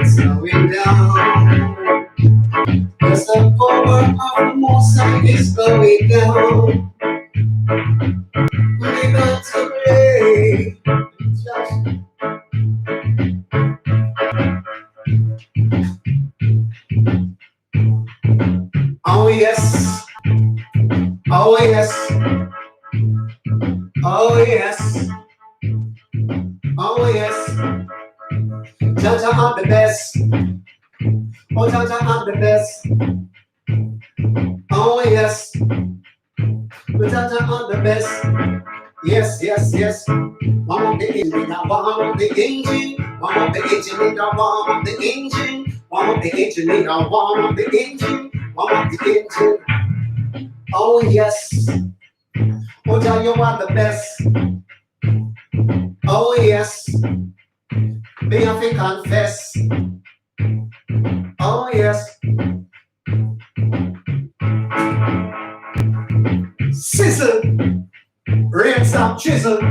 slowing down. Cause the power of the Most High is slowing down. We got to play. Just oh yes, oh yes, oh yes, oh yes. Jaja, I'm the best. Oh Jaja, I'm the best. Oh yes, Jaja, I'm the best. Yes, yes, yes. Warm up the engine, now warm up the engine. Warm up the engine, now warm up the engine. Warm up the engine, now warm up the engine. Warm up the engine. Oh yes. Oh Jah, you are the best. Oh yes. Me have to confess. Oh yes. Sizzle. Rain stop chisel.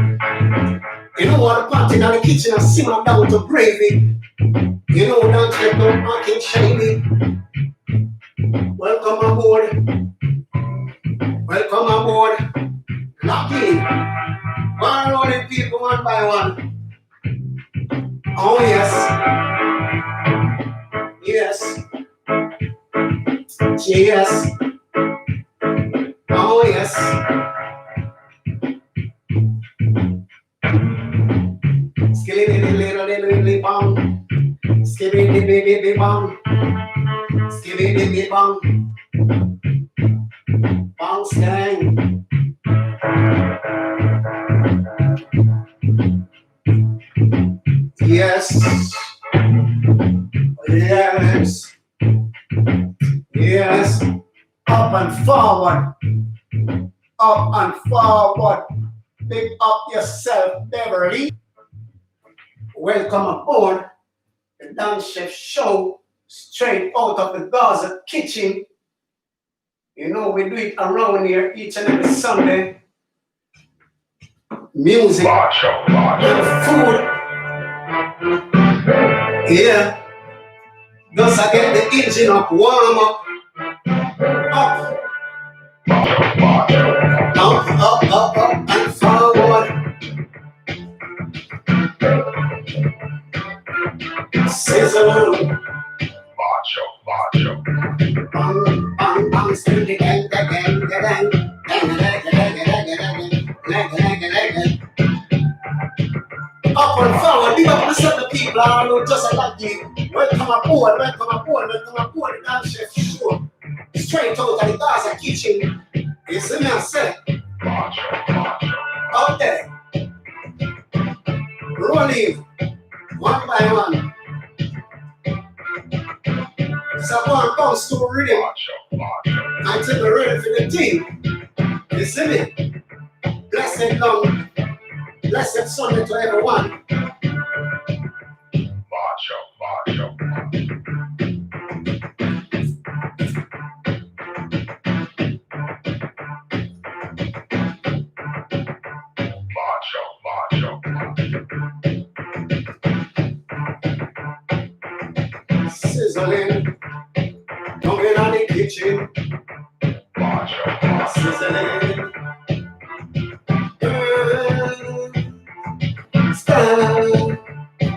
You know what the pot in the kitchen and simmer down to gravy. You know don't get no fucking shiny. Welcome aboard. Welcome aboard. Lock in. One rolling people one by one. Oh yes. Yes. Yes. Oh yes. Skilly little bong. Skibby baby bong. Skibby baby bong. Bong skang. Yes. Yes. Yes. Up and forward. Up and forward. Pick up yourself, Beverly. Welcome aboard the Dan Chef Show, straight out of the Gaza kitchen. You know, we do it around here each and every Sunday. Music, and food. Yeah. Thus I get the engine up, warm up. Up. Up, and forward. Sizzle. Bang, bang, bang, still the gang, up and forward, big up myself, the people I know just like you. Welcome aboard, welcome aboard, welcome aboard, the Dan Chef Show. Straight out of the Gaza kitchen. You see me, I say. Out there. Rolling. One by one. So one comes to rhythm. Until we're ready for the team. You see me? Blessed long. Blessed Sunday to everyone. Sizzling. Coming on the kitchen. Sizzling.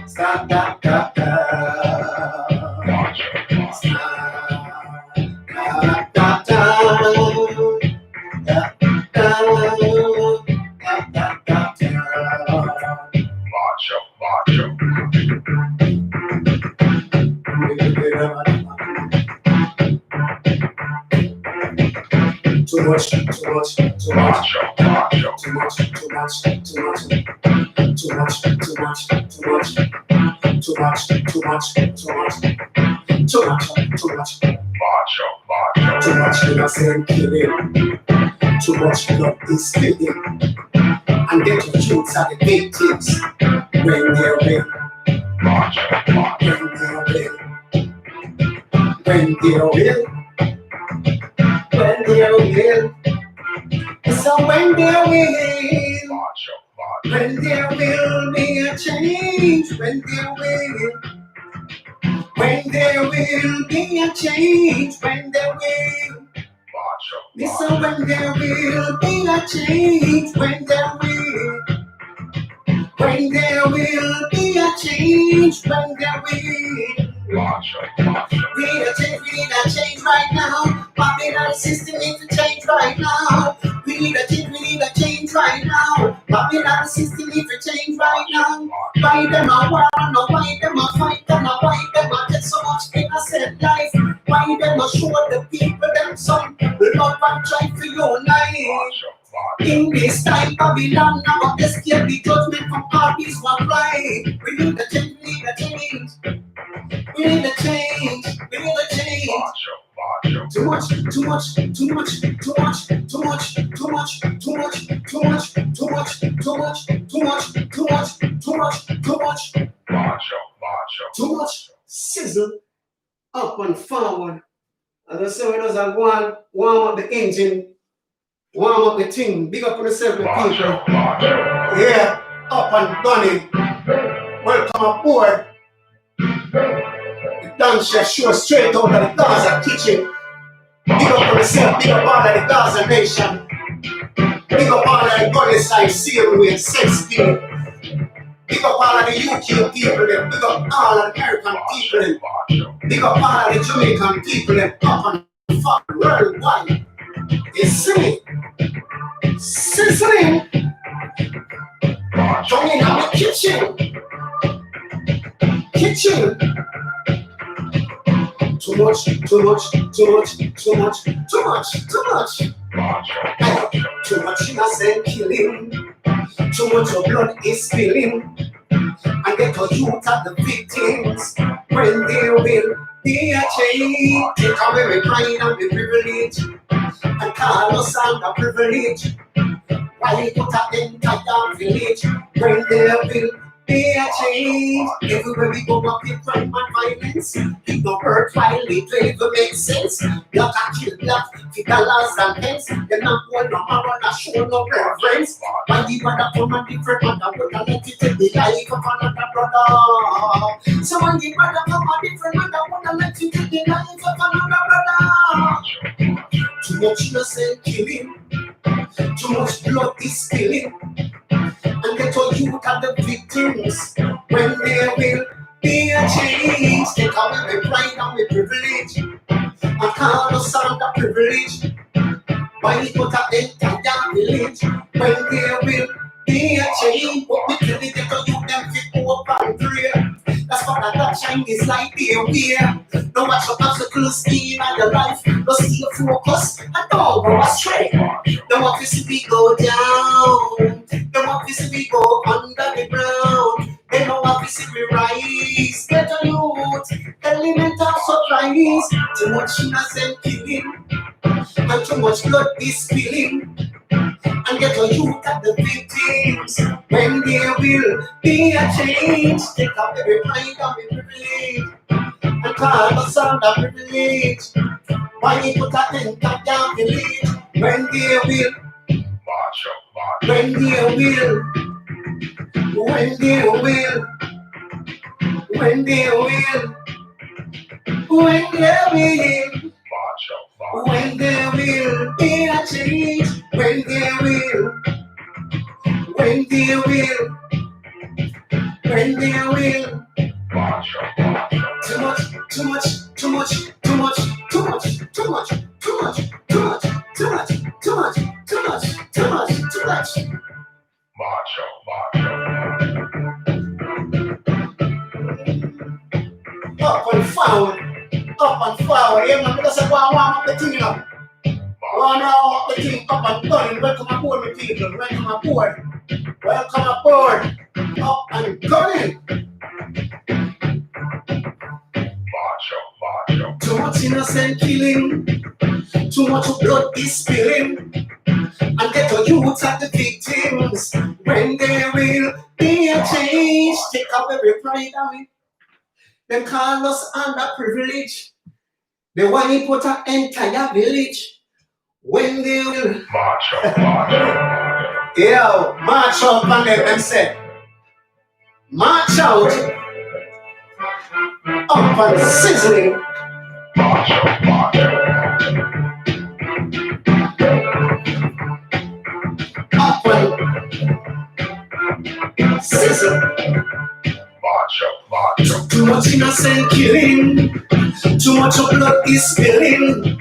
Stop, stop, stop, Too much, too much, too much, too much, too much, too much, too much, too much, too much, too much, too much, too much, too much, too much innocent killing, too much blood is spilling, and get your truths at the victims when they're real, when they're real, when they're real. So when there will be a change, when there will when there will be a change, when there will. Listen, when there will be a change, when there will. When there will be a change, when there will. We need a change right now. Babylon system needs to change right now. We need a change right now. Babylon system needs to change right now. Why them a war, no why them a fight, them a why them a get so much innocent life. Why them a show the people them some love and try to unite. In this time, Babylon now escape the judgment from parties one right. We need a change, we need a change. We need a change, we need a change. Too much, too much, too much, too much, too much, too much, too much, too much, too much, too much, too much, too much, too much, too much, too much sizzle up and forward. As I say, when I go on, warm up the engine, warm up the thing, big up on yourself, the people. Yeah, up and running. Welcome aboard. The dance show straight out of the Gaza kitchen. Big up on yourself, big up all of the Gaza nation. Big up all of the Gully side, Sierra Sex people. Big up all of the UK people, big up all of the American people, big up all of the Jamaican people, up and fuck worldwide. It's singing, sizzling, down in our kitchen. Too much, too much, too much, too much, too much, too much. Too much innocent killing. Too much of blood is spilling. And get a youth at the victims. When there will be a change, take away the pride and the privilege, and call us under privilege. Why put an entire village? When there will be a change, everywhere we go up in crime and violence. Keep the hurt while it don't even make sense. Black and kill black, for dollars and pence. They're not going no moral, not show no reverence. Why the brother from a different mother would have let it take the life of another brother? So when the brother from a different mother would have let it take the life of another brother? Too much innocent killing, too much blood is spilling. And get all you at the victims. When there will be a change, take away the pride and the privilege, and call us under privilege. Why put an entire village? When there will be a change, what we tell it, get all you them fit go up and pray. That's what that Chinese light be aware. No watch your obstacles in your life. No see your focus and don't go astray. Don't want to see me go down. Don't want to see me go under the ground. They don't want to see me rise. Get a youth, elemental surprise. Too much innocent killing, and too much blood is spilling. And get a youth at the victims. When there will be a change, take up every pride and the privilege, and call us under privilege. Why you put an entire village? When there will, when there will, when there will, when there will, when there will, when there will be a change, when there will, when there will, when there will. Too much, too much, too much, too much, too much, too much, too much, too much, too much, too much, too much, too much, too much. Up and forward, up and forward. Yeah, man, because I want to warm up the thing up. I want to warm up the thing up and going. Welcome aboard, my people. Welcome aboard. Welcome aboard. Up and going. Too much innocent killing, too much blood is spilling, and get a youth at the victims. When there will be a change, take up every pride of it. Them call us under privilege. They want to put an entire village. When they will march up, yeah, march out and them say, march out. Up and sizzling. Up and sizzle. Too much innocent killing. Too much of blood is spilling.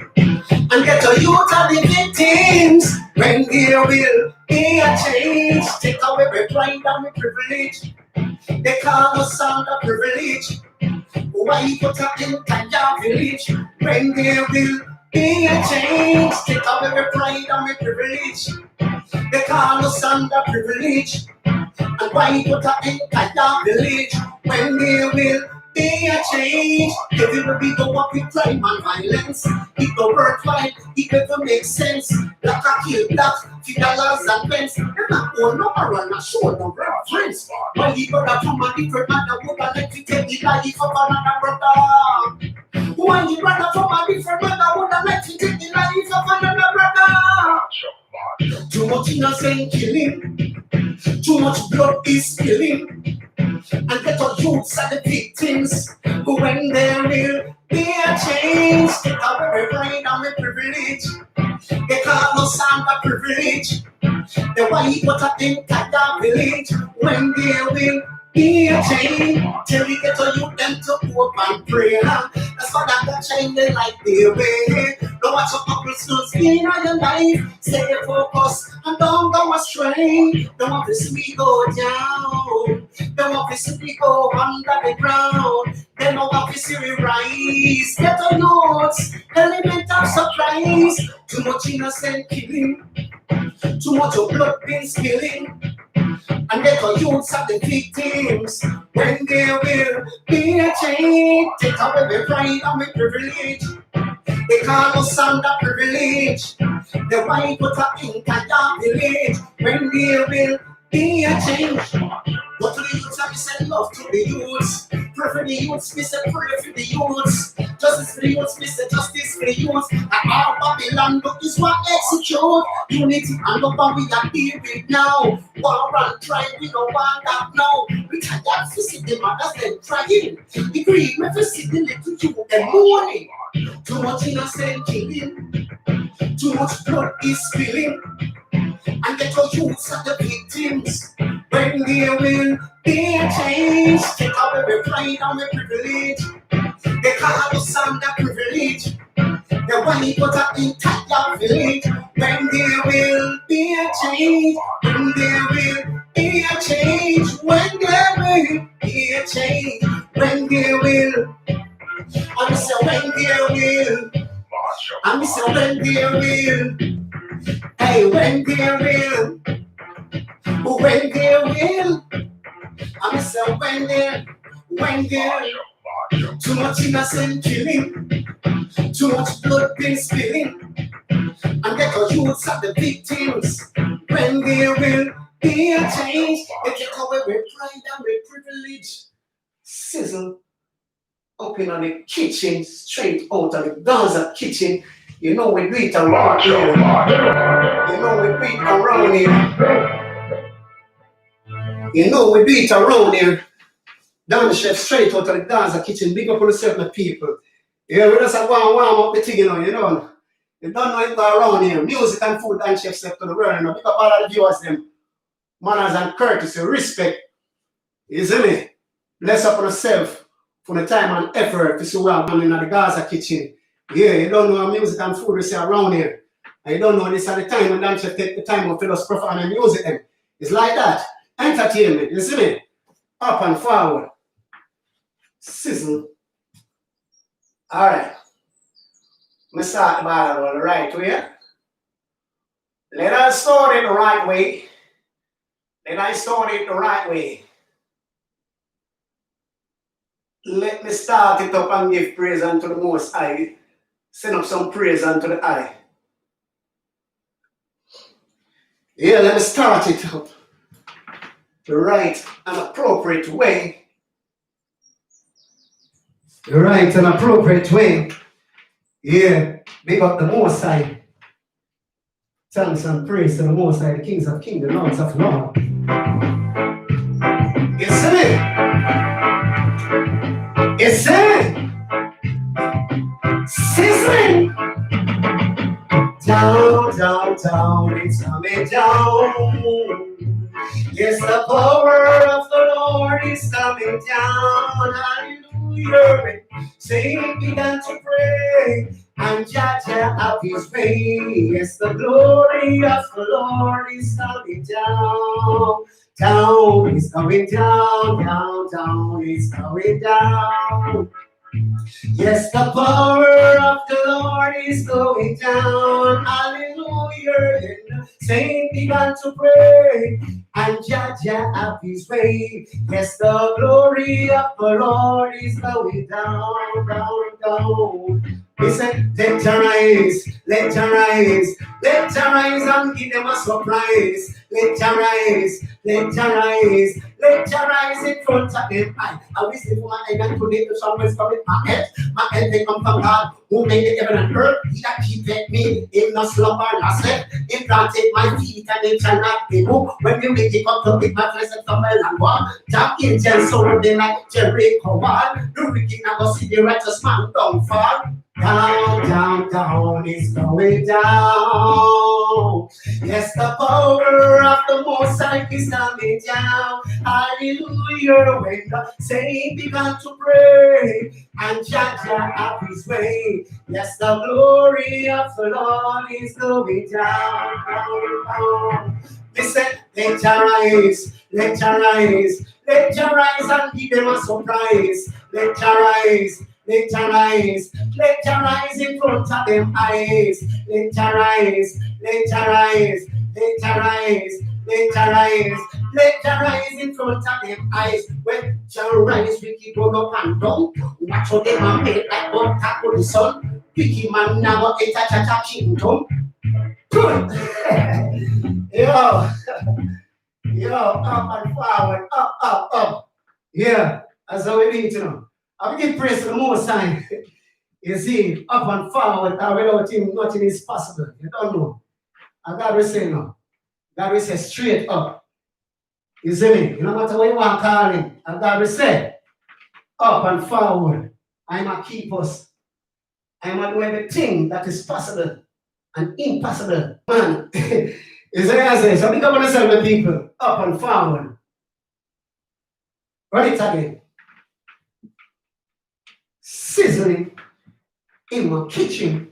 And get a youth of the victims. When there will be a change. Take away my pride and my privilege. They call us under privilege. Why you put up in Kaya village? When there will be a change. Take away my pride and my privilege. They call us under privilege. And why you put up in Kaya village? When there will be a change. Everywhere we go up with crime and violence. It go worthwhile, it never makes sense. Black a kill black, $50 and pence. Them not own no moral, not show no reference. Why the brother from a different mother would have let you take the life of another brother? Why the brother from a different mother would have let you take the life of another brother? Too much innocent killing. Too much blood is spilling. And get our youths are the victims. But when there will be a change, take away my pride and my privilege. They call us under privilege. The white water in Kaya village. When there will be a change, till we get our youth them to hope and pray. That's why that got change they like their way. Don't watch your uncles in your life. Stay focused and don't go astray. Don't want to see me go down. Don't want to see me go under the ground. They don't want to see me rise. Get our notes, element of surprise. Too much innocent killing. Too much of blood been spilling. And get our youths are the victims. When there will be a change, take away my pride and my privilege. They call us under privilege. The white water in Kaya village. When there will be a change. Go to the youths and send love to the youths. Pray for the youths, we say pray for the youths. Justice for the youths, we say justice for the youths. And our Babylon book is what execute. Unity and love and we are here with now. War and pride, we don't want that now. We can't visit the mothers, them crying. The greed, we visit the little you, them mourning. Too much innocent killing. Too much blood is spilling. And get our youths are the victims. When there will be a change, take away my pride and my privilege. They call us under privilege. The white water in Kaya village. When there will be a change, when there will be a change, when there will be a change, when there will. I'm say when there will. I'm say when there will. Hey, when there will. When there will. I'm say when there. Too much innocent killing. Too much blood been spilling. And get our youths are the victims. When there will be a change, they take away my pride and my privilege. Sizzle up in the kitchen, straight out of the Gaza kitchen. You know we do it around here. You know we do it around here. You know we do it around here. Down the chef straight out of the Gaza kitchen. Big up on the certain people. Yeah, we just go and warm up the thing, you know. You don't know it go around here. Music and food and chef set to the world, you know. Pick up all of the viewers, them. Manners and courtesy, respect. You see me? Bless up on yourself for the time and effort to see what I'm in the Gaza kitchen. Yeah, you don't know music and food we say around here. And you don't know this at the time when dance chef take the time to us perform and music them. It's like that. Entertainment, you see me? Up and forward. Sizzle. Alright. Let's start the battle the right way. Let us start it the right way. Let me start it the right way. Let me start it up and give praise unto the Most High. Send up some praise unto the High. Yeah, let me start it up the right and appropriate way. The right and appropriate way. Yeah, big up the Most High. Thanks and praise to the Most High, the Kings of Kings, the Lords of Lords. You see me? It's sizzling. Down, down, down, it's coming down. Yes, the power of the Lord is coming down. Hallelujah. Saints began to pray, and Jah have his way. Yes, the glory of the Lord is coming down. Down is coming down, down, down is coming down. Yes, the power of the Lord is going down. Hallelujah. And saints began to pray, and Jah have his way. Yes, the glory of the Lord is going down, down, down. Listen, let your eyes, let your eyes, let your eyes and give them a surprise. Let your eyes, let your eyes, let your eyes in front of them. I wish for my head and today the sun will come in my head. My head they come from God who made the heaven and earth. He that keepeth me in no slumber nor sleep. He planted my feet and it shall not be moved. When you make it come to pick my flesh and stumble and walk. Jack angels surrounding like Jericho wall. The wicked never see the righteous man down fall. Down, down, down is going down. Yes, the power of the Most High is coming down. Hallelujah. When the saints began to pray, and Jah have his way. Yes, the glory of the Lord is going down, down, down. Listen, let your eyes, let your eyes, let your eyes and give them a surprise. Let your eyes. Let your eyes, let your eyes in front of them eyes. Let your eyes, let your eyes, let your eyes, let your eyes, let your eyes in front of them eyes. When your eyes we keep on up and down. Watch how them are made like one tap on the sun. Picky man now eat a cha-cha kingdom. Good. Yo, up and forward, up, up, up. Yeah, that's how we need to know. I give praise to the Most High. You see, up and forward, without him, nothing is possible. You don't know. And God will say no. God will say straight up. You see me? No matter what you want to call him. And God will say, up and forward. I'm a keep us. I'm a do everything that is possible and impossible. Man, you see what I say? So think about yourself, the people. Up and forward. Run it again. Sizzling in my kitchen.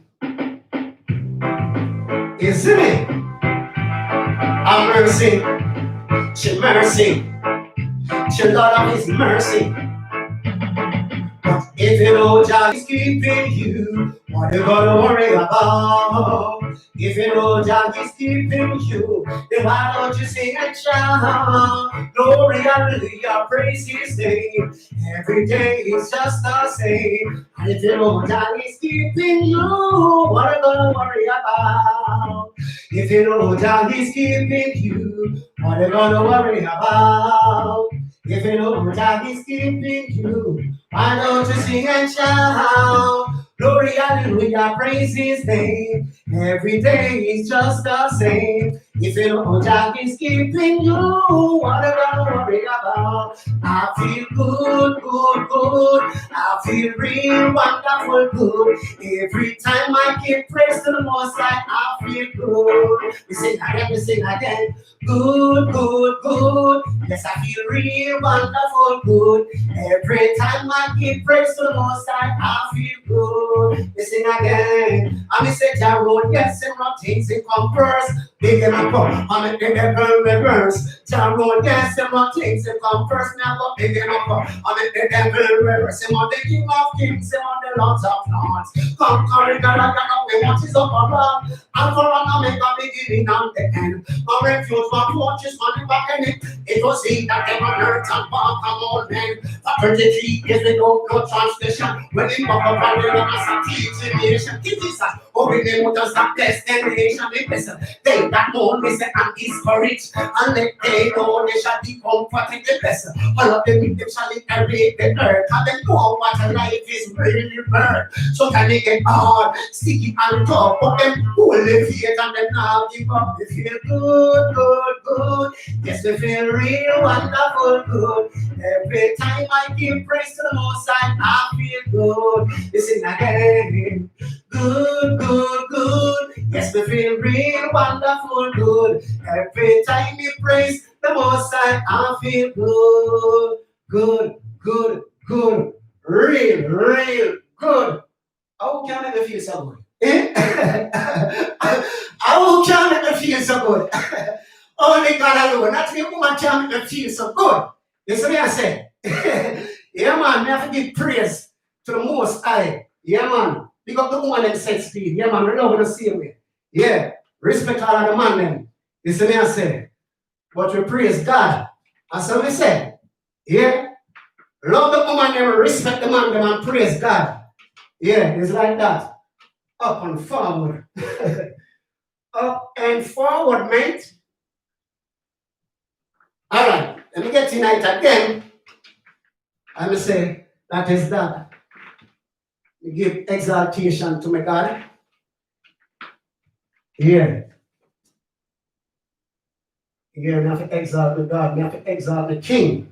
You see me? Have mercy, she mercy, she Lord of his mercy. But if you know Jah is keeping you, what you gonna worry about? If you know Jah is keeping you, then why don't you sing and shout? Glory, hallelujah, praise his name. Every day is just the same. And if you know Jah is keeping you, what you gonna worry about? If you know Jah is keeping you, what you gonna worry about? If you know Jah is keeping you, why don't you sing and shout? Glory, hallelujah, praise his name. Every day is just the same. If you know Jah is keeping you, what are you gonna worry about? I feel good, good, good. I feel real wonderful good. Every time I give praise to the Most High, I feel good. We sing again, we sing again. Good, good, good. Yes, I feel real wonderful good. Every time I give praise to the Most High, I feel good. We sing again. And we say, Jah road, yes, and rock things in come first. Big and up, I'm in the devil reverse. Jah road, yes, and rock things in come first. Never big and up, I'm in the devil reverse. I'm on the King of Kings, I'm on the Lords of Lords. Conquering God, I know we want his up above. And for an make a beginning and the end. My refuge, my fortress, my never ending. It was he that ever learned and walk among men. For 33 years without no transgression. When he walk up and learn us a teaching nation. It is us. Oh, we name what us that destination. They that know me say and discouraged. And let they know they shall be comforted the best. All of them shall inherit the earth. And they know what a life is really worth. So can they get hard, sticky and tough. But them who live here and them now give up. They feel good, good, good. Yes, we feel real wonderful good. Every time I give praise to the Most High, I feel good. You sing again. Good, good, good. Yes, we feel real wonderful good. Every time you praise the Most High, I feel good. Good, good, good. Real, real good. How can I make you feel so good? How can I make you feel so good? Only God alone. Not me woman can make you feel so good. You see what I say? Yeah, man, we have to give praise to the Most High. Yeah, man. Big up the woman them set speed. Yeah, man, we love the same way. Yeah. Respect all of the man them. You see what I say? But we praise God. That's what we say. Yeah. Love the woman them, respect the man them, and praise God. Yeah, it's like that. Up and forward. Up and forward, mate. All right. Let me get tonight again. I will say that is that. We give exaltation to my God. Yeah. Yeah, we have to exalt the God. We have to exalt the King.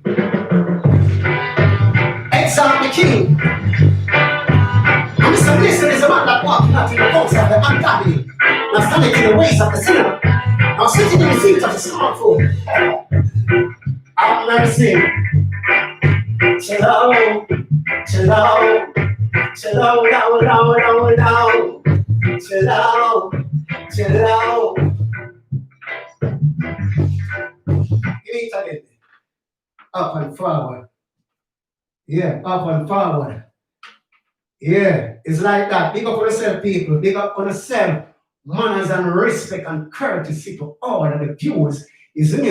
Exalt the King. And Mr. Blessed is a man that walks not in the courts of the ungodly, not standing in the ways of the sinner, nor sitting in the seat of the scornful. Have mercy. Shalom, shalom, shalom, down, down, down, down. Shalom, shalom. Give me again. Up and forward. Yeah, up and forward. Yeah, it's like that. Big up on yourself, people. Big up on yourself. Manners and respect and courtesy to all of the viewers. Is me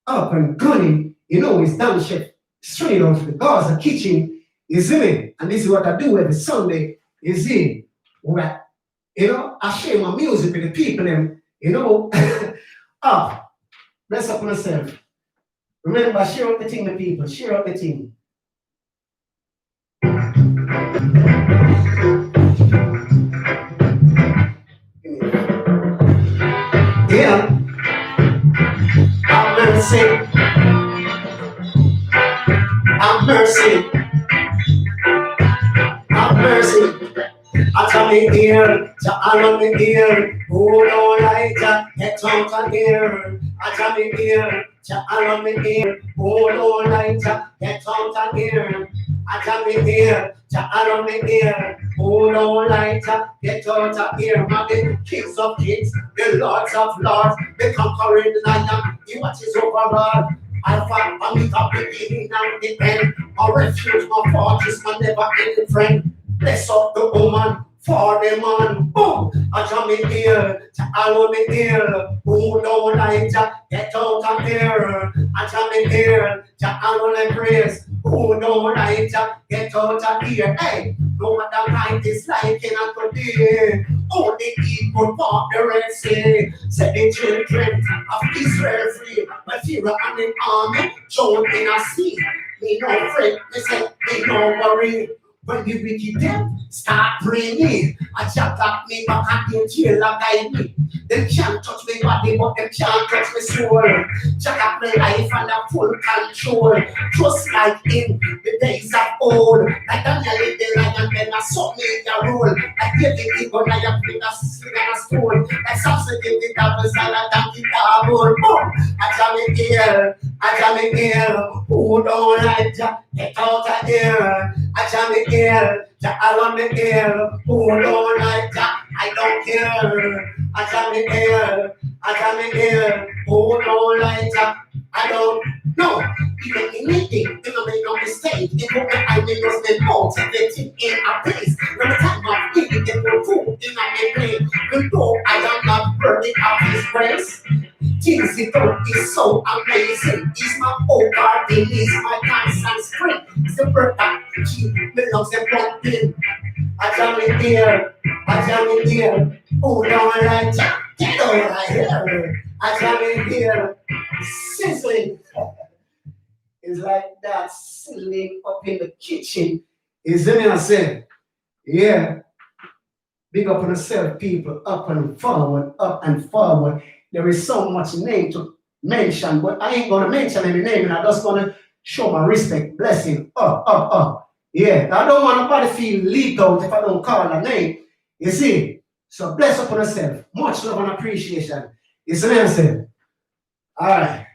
up and gunning. You know, it's damn chef straight off the Gaza kitchen. You see me? And this is what I do every Sunday. You see? Where, you know, I share my music with the people and, you know, up. Bless up on yourself. Remember, share out the thing with people. Share out the thing. Yeah. Have mercy. Have mercy. Have mercy. I tell me here, to honor me here, who don't like to get out of here. I tell me here, to honor me here, who don't like to get out of here. I tell me here, to honor me here, who don't like to get out of here. Man, the kings of kings, the lords of lords, the conquering lion, he watches over all. Alpha, Omega, beginning and the end, my refuge, my fortress, my never-ending friend. Bless up the woman for the man. Boom! I jam in here, I want me here. Who don't like to get out of here? I jam in here, I want to praise. Who don't like to get out of here? Hey, no matter like this life cannot today. Only people part the Red Sea. Set the children of Israel free. But Pharaoh and the army join in a sea. Me no afraid, me say, me no worry. When the wicked them start praying, I jump back me back and they jail and guide me. They can't touch me body, but they can't touch me soul. Check out my life and a full control. Just like in the days of old. Like Daniel in the lion, then I saw me in the rule. Like David in the lion, bring a sling and a stone. Like Samson in the devil's and a donkey double. Boom! I jam in here, I jam in here. Who don't like to get out of here? I jam in here, I want me here. Who don't like that? I don't care. I jam in here, I jam in here. Who don't like that? I don't know. Even anything, if I make no mistake, it will be I will just be motivated in a place. When the time of giving them the food in a plane, you know I am not worthy of His grace. Things He done is so amazing. He's my hope, garden, He's my constant strength. It's the birth that keep me loves and pumping. I jam in here, I jam in here. Oh, down right, get over right here. I jam in here. Sizzling. It's like that sizzling up in the kitchen. Is it me I say? Yeah. Big up on yourself, people. Up and forward, up and forward. There is so much name to mention, but I ain't gonna mention any name, and I just gonna show my respect, blessing. Yeah, I don't want nobody feel leaked out if I don't call a name. You see? So bless upon yourself. Much love and appreciation. You see what I'm saying? All right.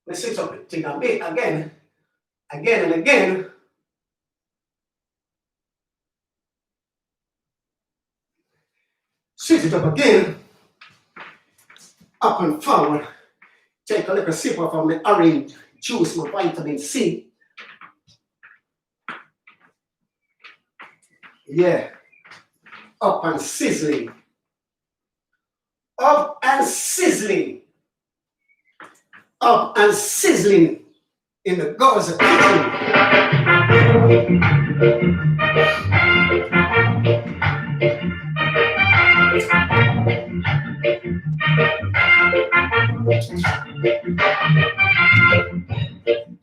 Let's switch up thing a bit again and again. Switch it up again. Up and forward. Take a little sip of my orange juice, my vitamin C. Yeah. Up and sizzling. Up and sizzling. Up and sizzling in the Gaza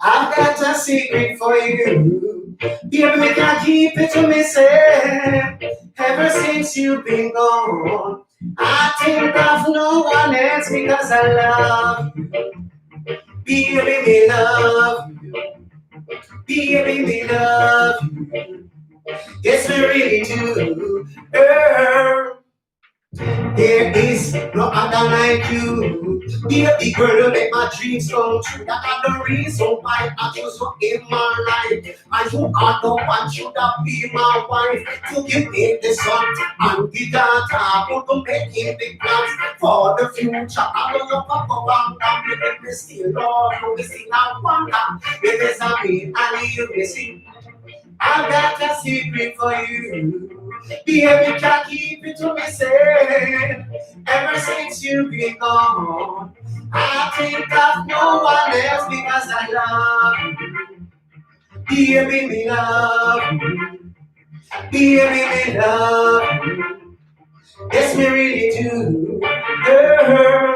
I've got a secret for you. Baby, me can't keep it to myself. Ever since you've been gone, I think of no one else because I love you. Baby, me love you. Baby, me love you. Yes, we really do. Girl, there is no other like you. Baby girl, make my dreams come true. That are the reason why I choose you in my life. And you are the one should have be my wife. To give me the son and the daughter. To make it big plans for the future. I don't know Papa Wanda, make me still love you. Me still I wonder. It is a me and you, me see. I got a secret for you. Baby, can't keep it to myself. Ever since you've been gone, I think of no one else because I love you. Baby, me love you. Baby, me love you. Yes, me really do. Girl,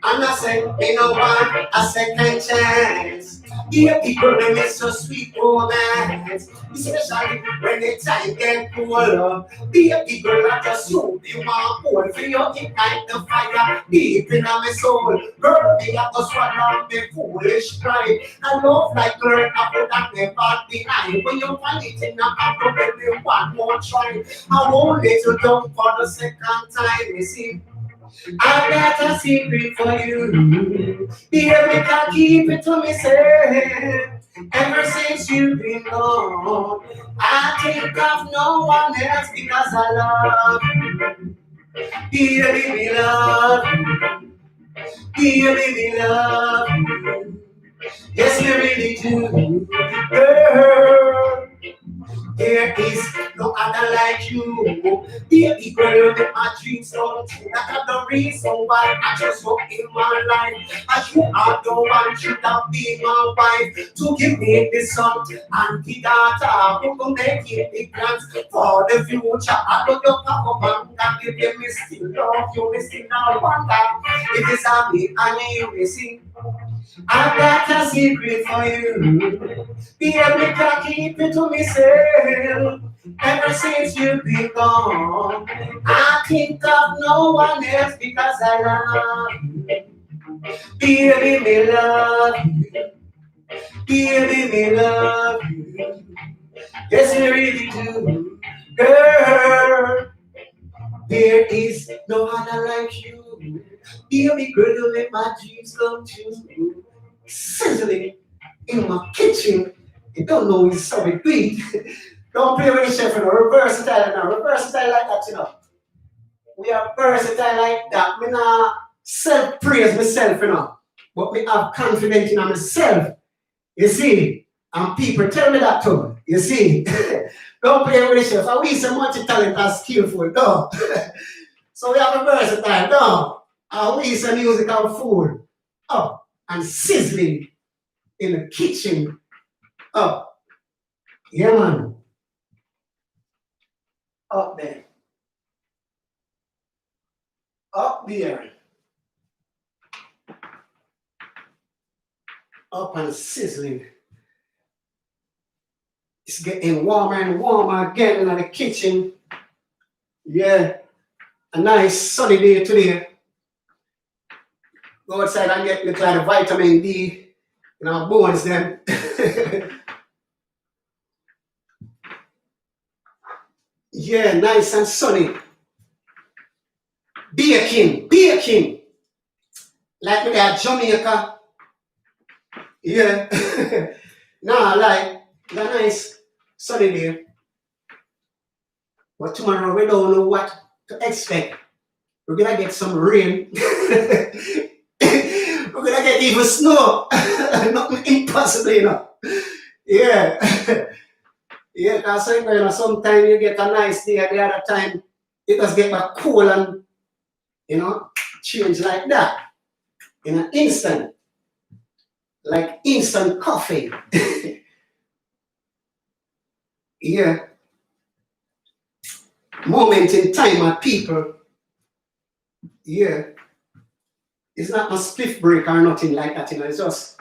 and I said, me no want a second chance. Yeah, people they make so sweet romance, especially when the time get cooler. Be a big girl that just you be one cool for you ignite the fire deep in my soul. Girl, me a go swallow me foolish pride. I love like girl, I would have never deny. When you find it in a apple, baby, one more try. I won't let you down for the second time. You see. I got a secret for you. Baby, can't keep it to myself. Ever since you've been gone, I think of no one else because I love you. Baby, me love you. Baby, me love you. Yes, we really do. Girl, there is no other like you. Baby girl, make my dreams come true. That's the reason why I just walk in my life. As you are the one should have been my wife. To give me the son and the daughter. Who can make it the plans for the future. I know your papa man can give you me still love you. Me still now wonder. It is a me and you me sing. I got a secret for you. Baby, can't keep it to myself. Ever since you've been gone, I think of no one else because I love you. Baby, me love you. Baby, me love you. Yes, we really do. Girl, there is no other like you. Baby girl, you make my dreams come true. Sizzling in my kitchen. You don't know it's so sweet. Don't play with the chef, you know. We're versatile now. We're versatile like that, you know. We are versatile like that. Me not self-praise myself, you know. But me have confidence in myself. You see? And people tell me that too. You see? Don't play with the chef. And we so multi-talent and skillful, no. So we have a versatile, no. And we some music and food. Up and sizzling in the kitchen. Up Yeah, man. Up there. Up there. Up and sizzling. It's getting warmer and warmer again in the kitchen. Yeah. A nice sunny day today. Go outside and get little of vitamin D in our bones then. Yeah, nice and sunny. Baking. Like we at Jamaica. Yeah. Nah, like, it's a nice sunny day. But tomorrow we don't know what to expect. We're gonna get some rain. We're gonna get even snow. Nothing impossible, you know. Yeah. Yeah, because sometimes you get a nice day, at the other time it does get back cool and change like that in an instant, like instant coffee. Yeah, moment in time, my people. Yeah, it's not a spliff break or nothing like that, it's just,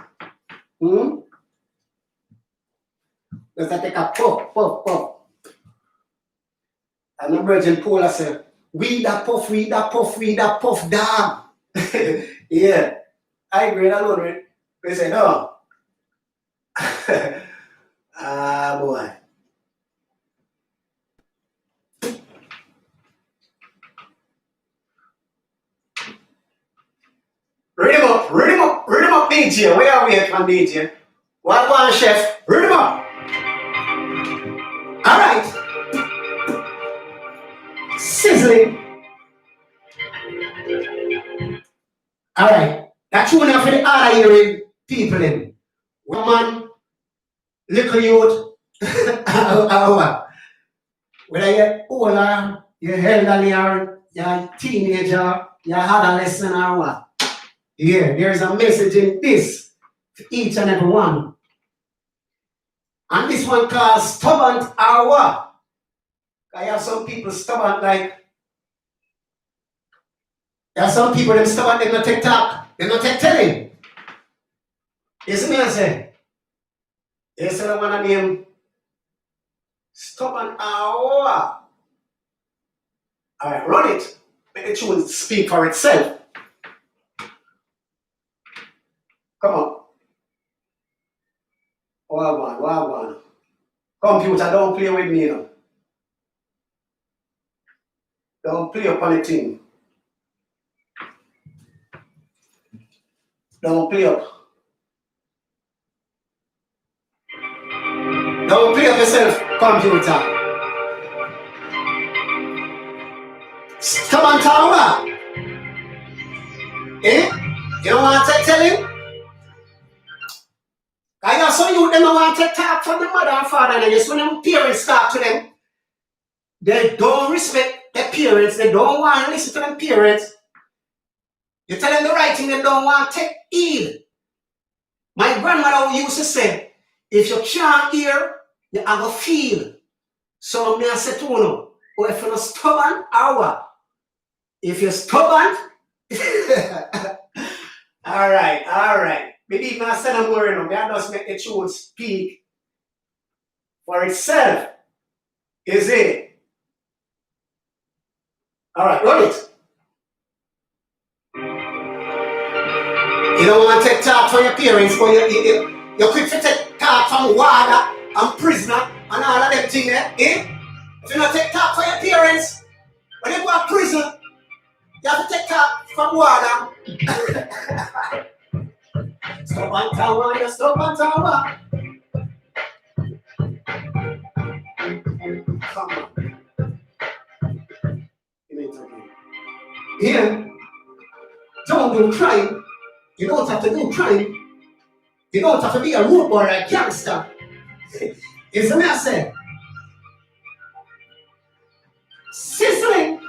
just I take a puff. And my Virgin Paula said, we that puff, dog. Yeah, I agree alone with. They say, no. Ah, boy. Read him up, DJ. Where are we from DJ? One chef. Read him up. All right. Sizzling. All right. That's one of the other hearing people in. Woman, little youth, whether you're older, you're elderly, or you're a teenager, you're adolescent, or what. Yeah, there's a message in this for each and every one. And this one called stubborn or what? I have some people stubborn like, there are some people them stubborn, they don't take talk, they don't take telling. You see me I say? You see the one of them stubborn or what? Alright, run it. Make the tune speak for itself. Come on. One. Computer, don't play with me, Don't play up on the thing. Don't play up. Don't play up yourself, computer. Come on, Tawa. Eh? You don't want to tell him? I got some youth, them don't want to talk from the mother and father, and just when them parents talk to them, they don't respect their parents, they don't want to listen to them parents. You tell them the right thing, they don't want to take heed. My grandmother used to say, if you can't hear, you have a feel. So me I say to you, or if you're stubborn, or what? If you're stubborn, all right. Believe me, I said I'm worried. That does make the tune speak for itself. Is it? All right, run it. You don't want to take talk from your parents, but you're quick to take talk from water and prisoner and all of them things, eh? If you don't take talk from your parents, when you go to prison, you have to take talk from water. Stubborn tower, you stubborn tower. Come on. Here, don't do crime. You don't have to do crime. You don't have to be a rude boy or a gangster. It's the way I say. Sizzling.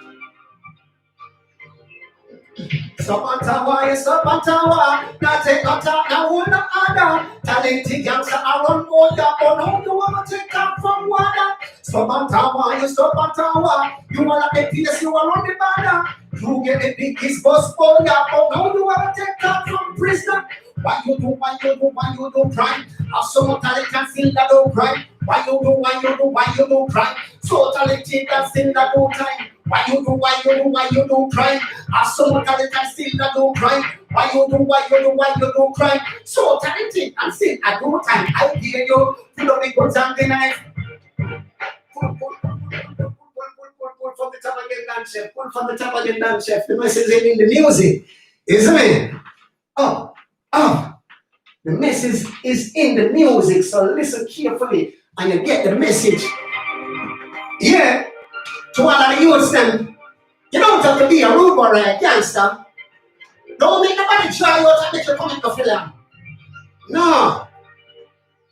Stop and tower, stop and tower. Now take a talk, now one other. Talented youngster, I run all ya, but now you want to take up from water. Stop and tower, stop and tower. You are like a piece, you are on the banner. You get the biggest boss for ya, but now you want to take up from prison. Why you do crime? Have so much talent and still that don't crime. Why you do crime? So talented and still that don't crime. Why you do crime? Have so much talent and still that don't crime. Why you do crime? So talented and still at no time. I hear you, pull up the guns and the knife. Pull from the top again, dance chef. Pull from the top again, dance chef. The message is in the music, isn't it? The message is in the music, so listen carefully and you get the message. Yeah, to all of the youths them, you don't have to be a rude boy or a gangster. Don't make nobody try you out and make you come into film. No.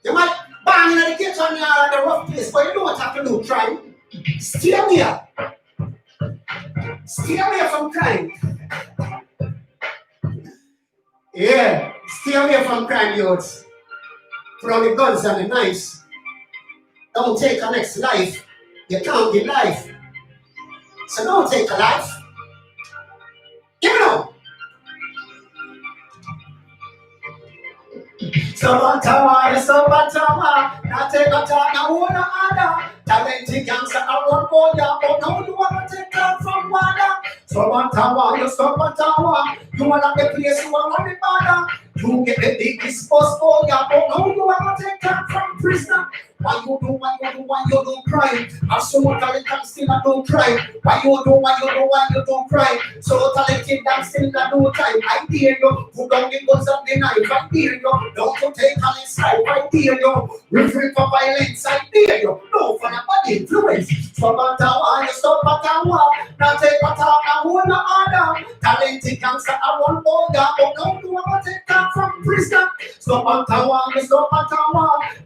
You might bang in the kitchen or the rough place, but you don't have to do crime. Stay away. Stay away from crime. Yeah, stay away from crime, youths. Put on the guns and the knives. Don't take a next life. You can't give life. So don't take a life. Give it up. Stop on tower. Now take a talk, now hold the other. Talented gangster, I run for ya, but now you want to take off from water. Stop on tower. You are not the place, you are on the border. You get the biggest boss for ya, but now you want to take off from prisoner. Why you do crime? Have so much talent and still I don't cry. Why you do crime? So talented and still I don't time. I dare you, put down the guns and the knife. I dare you, don't you take on his side. I dare you, refrain for violence. I dare you, no for the body influence. Stop and tower. Now take a talk, now hold the order. Talented gangster, I run for ya, but now you want to take off from prison. Stop and tower.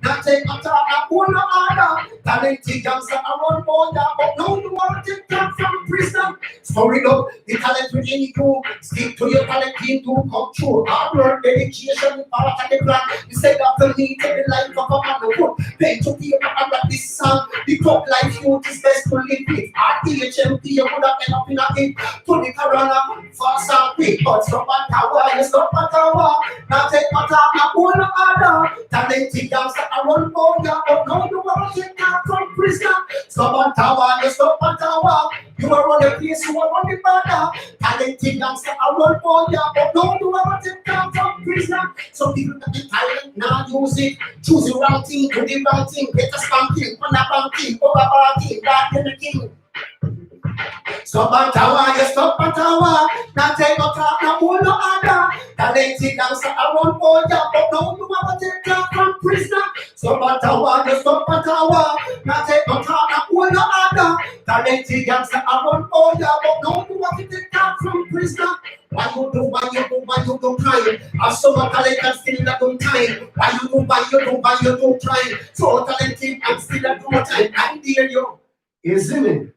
Now take a talk. One order, talented gangster around border, but now you want to take that from prison. Story up, the talent within you. Stick to your talent, team to come true. Hard work, dedication, part of the plan. You said after me, take the life of a man of wood. Pen to paper and write this song. The top life youth is best to live it. RTHMP, you would have end up in a hit. To the corona, fast and quick. But stop and tower. Now take my talk, now one order. Talented gangster around border. But now you want to take out from prison. Stop and tower. You are on the place, you are on the border. Talented gangster around for ya. But now you want to take out from prison. Some people that the talent now use it. Choose the wrong thing, do the wrong thing. Get a spanking, on a banking, over banking, that in the king. Stop and tower. Now take a talk, now hold no other. Talented gangster around for ya, but now you want to take out from prison. Stop and tower. Now take a talk, now hold no other. Talented gangster around for ya, but now you want to take out from prison. Why you do crime? Have so much talent and still not do time. Why you do crime? So talented and still not do time. I dare you. You see me?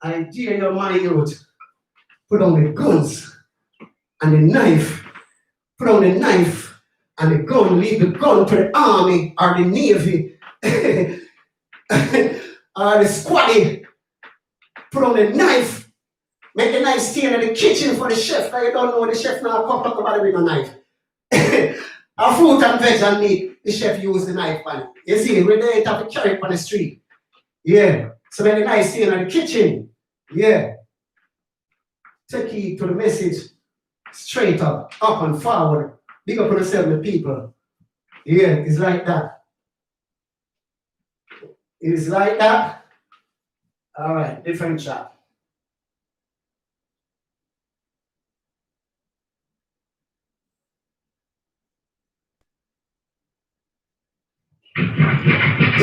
I dare you, my youth. Put on the guns and the knife. Put on the knife and the gun. Leave the gun to the army or the navy or the squaddy. Put on the knife. Make the knife stay in the kitchen for the chef. Now you don't know the chef now come talk about it with a knife. A fruit and veg and meat, the chef use the knife on it. You see, when they have to carry it on the street. Yeah. So make the knife stay in the kitchen. Yeah. Take heed to the message. Straight up and forward. Big up on yourself, the people. Yeah, it's like that. It's like that. All right, different chat.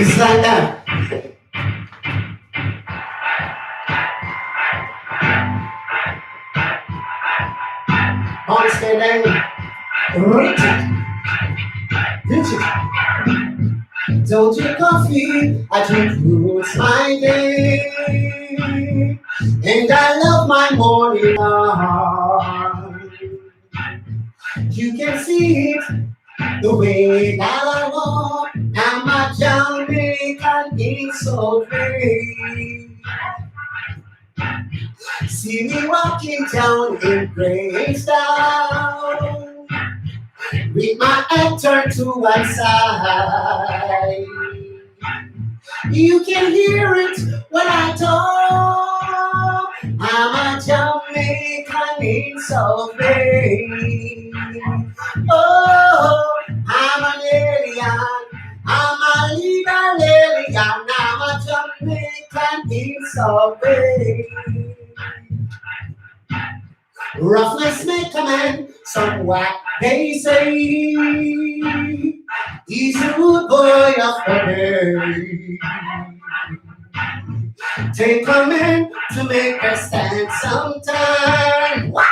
It's like that. On standing, Don't drink coffee, I drink fruits my day. and I love my morning hour. You can see it the way that I walk. I'm a Jamaican in so great. See me walking down in Greystown with my head turned to one side. You can hear it when I talk. I'm a Jamaican in South Bay. Oh, I'm an alien. I'm a legal alien. I'm a Jamaican in South Bay. Roughness may come in, somewhat they say. He's a rude boy of the day. Take a man to make a stand sometime. What?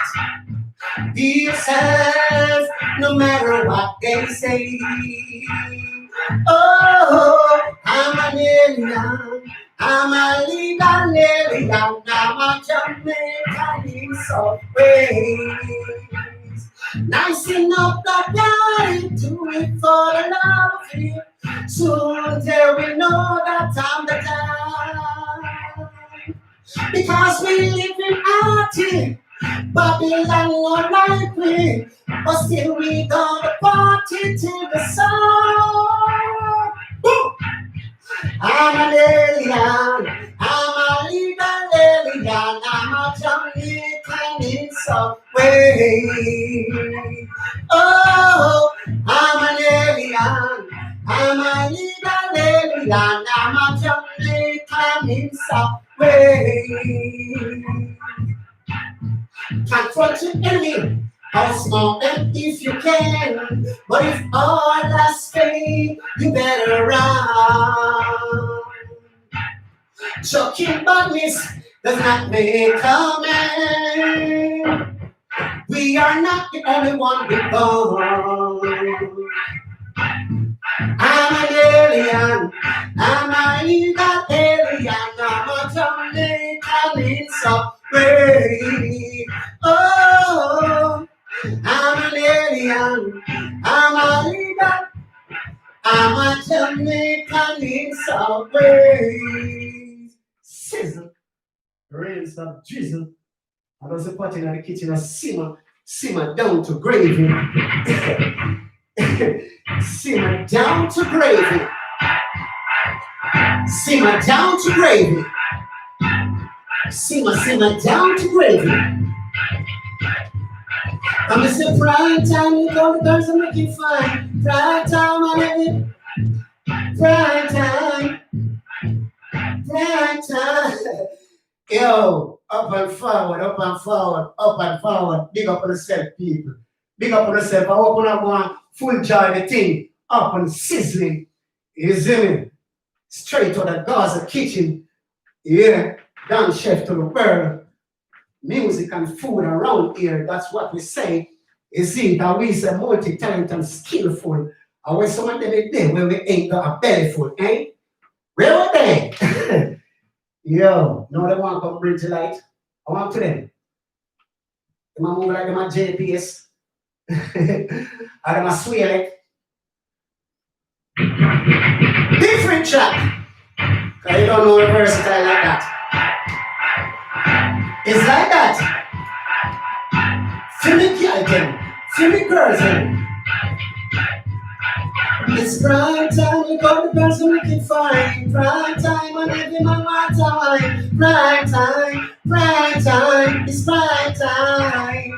Be yourself, no matter what they say. Oh, I'm an alien. I'm a legal alien. I'm a Jamaican in some ways. Nice enough that I do it for the love of you. Soon they will know that I'm the time. Because we live in Artie, Babylon not like me, but still we gonna party till the sun. Boom! I'm an alien, I'm a legal alien, I'm a Jamaican in some way. Oh, I'm an alien, I'm a legal alien, I'm a Jamaican in some way. Confront your enemy, outsmart them if you can. But if all has faith, you better run. Choking badness does not make a man. We are not the only one we born. I'm an alien, I'm a legal alien, I'm a Jamaican in some way. Oh, I'm an alien, I'm a legal, I'm a Jamaican in some way. Sizzle, rain some drizzle. I was a pot in the kitchen and simmer down to gravy. Simmer down to gravy. Simmer down to gravy. Simmer down to gravy. I'm a say prime time, you go the girls are making fine. Prime time, I love it. Prime time. Prime time. Yo, up and forward, up and forward, up and forward. Big up on yourself, people. Big up on yourself. I hope you have one full joy the thing. Up and sizzling. You see me? Straight out of Gaza kitchen. Yeah. Down chef to the world. Music and food around here. That's what we say. You see, that we say multi-talented and skillful. And when someone tell me there where we ain't got a belly full, eh? Where are they? Yo, no, they want to come bring to light. I want to them. They might move like them at JPS. Or them at Sway. Different track. Because you don't know a versatile like that. It's like that. Feel me girl them. Feel me girls them. It's prime time, you got the person we can find. Prime time, and every man wants time. Prime time, it's prime time.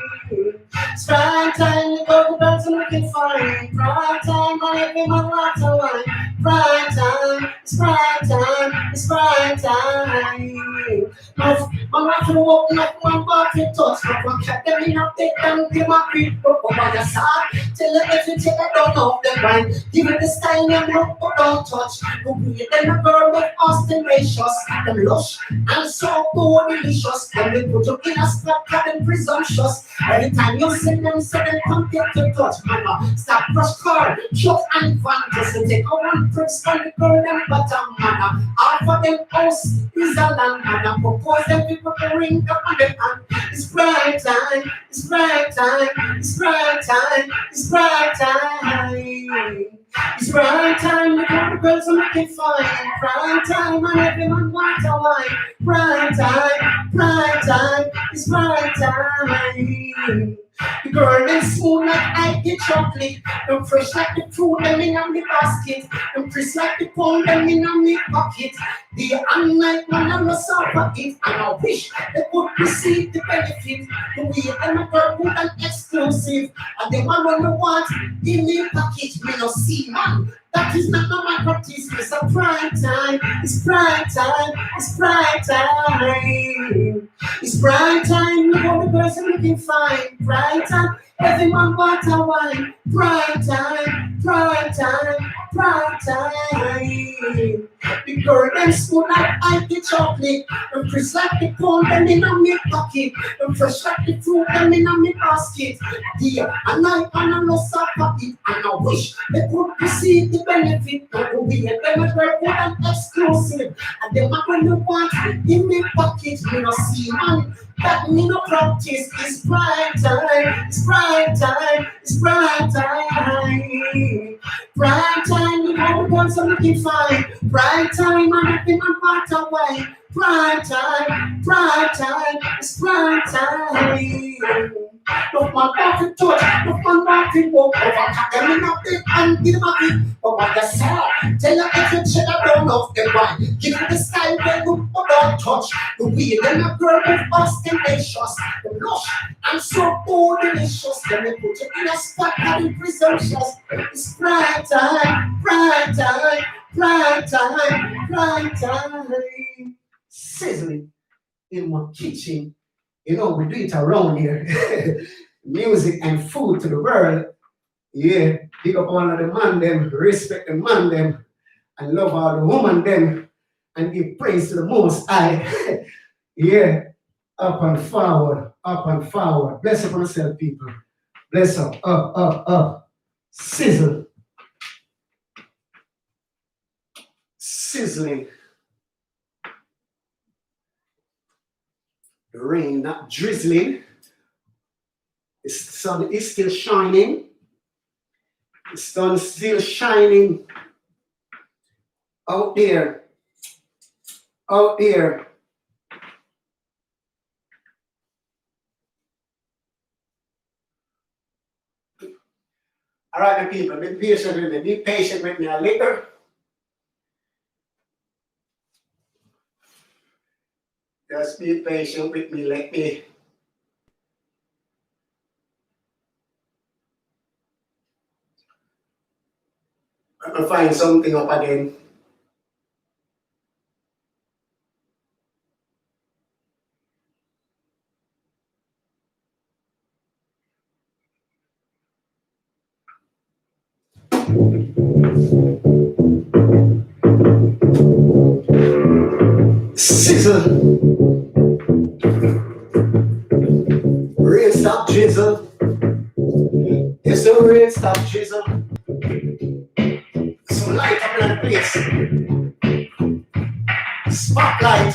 It's prime time, you got the person we can find. Prime time, and every man wants time. Prime time, it's prime time, it's prime time. My wife will open up one bar back to touch. No one can them in a bed and give a creep up over your side. Tell them if you take a down off the grind. Give it the style and look but don't touch. Go be them a girl with ostentatious. Them lush and so good delicious. Them they put you in a spot cut and presumptuous. Every time you see them say them come get to touch. Mama, stop brush car, chuck and van. Just to take a one press on the girl and bottom manna. Half of them house is a land manna. Propose them people to ring up on them hand. It's bright time, it's bright time, it's bright time, it's bright time. It's bright time, look at the girls are looking fine. Bright time, and everyone wants a wine. Bright time, it's bright time. The girl them smooth like I get chocolate. Them fresh like the fruit, them in on me basket. Them crisp like the pound, them in on me pocket. The unlike one I'm not suffer it. And I wish they could receive the benefit. The way them a girl good and exclusive. And them a run the want, give me package, me no see man. That is not my practice. It's a prime time. It's prime time. It's prime time. It's prime time. Look all the girls are looking fine. Prime time. Everyone want a wine. Prime time. Prime time. Prime time. The girl them smooth like I get chocolate. Them crisp like the pound, them in on me pocket. Them fresh like the fruit, them in on me basket. Dear, and I no suffer it. And I wish they could receive the benefit. But we and them are very good and exclusive. And them are when they want in me pocket. Me no see man. That me no practice. It's prime time. It's prime time. It's prime time. Prime time. You know the ones are looking fine. Prime time. And every man part of wine. Prime time. Prime time. It's prime time. Look man back to touch. Look man back to walk over. Them in a bit and give them a bit. But what you saw. Tell her if you check her down off the wine. Give her the style where you don't touch. The way them a girl with ostentatious. The lush and so good delicious. Then they put you in a spot that is presumptuous. It's prime time, prime time, prime time, prime time. Sizzling in my kitchen. You know, we do it around here. Music and food to the world. Yeah, pick up one of the man them, respect the man them, and love all the woman them, and give praise to the Most High. Yeah, up and forward, up and forward. Bless up on yourself, people. Bless up, up. Sizzle. Sizzling. The rain not drizzling. The sun is still shining. The sun is still shining out there. Out there. All right, my people, be patient with me. Be patient with me a little. Just be patient with me. Let me find something up again. Sizzle. Rain stop drizzle. Yes, the rain stop drizzle. Some light up in the place. Spotlight.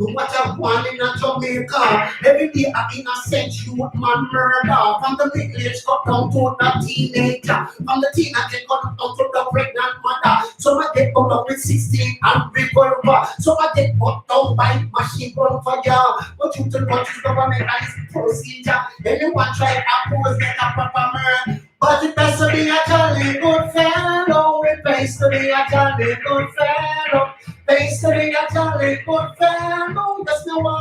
Look what I've won in a Jamaica. Every day I innocent youth man murder. From the middle age cut down to the teenager. From the teenager cut down to the pregnant mother. Some I get cut down with 16 and revolver. Some I get cut down by machine gun fire. But you tell what is government and its procedure. Anyone try to oppose get a proper murder. But it has to be a jolly good fellow. It pays to be a jolly good fellow. Pays to be a jolly good fellow. Yes, no one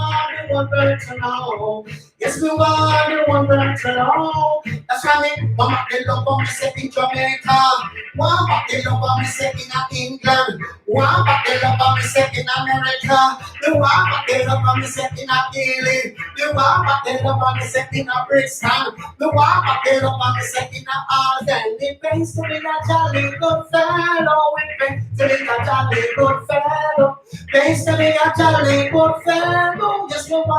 want to know. Yes, no one want to know. That's why me, mama, they love me say in Jamaica. One back they love me say in England. One back they love me say in America. The one back they love me say in Italy. The one back they love me say in Brixton. The one back they love me say in Alden. It pays to be a jolly good fellow. It pays to be a jolly good fellow. Pays to be a jolly good fellow. Yes, no one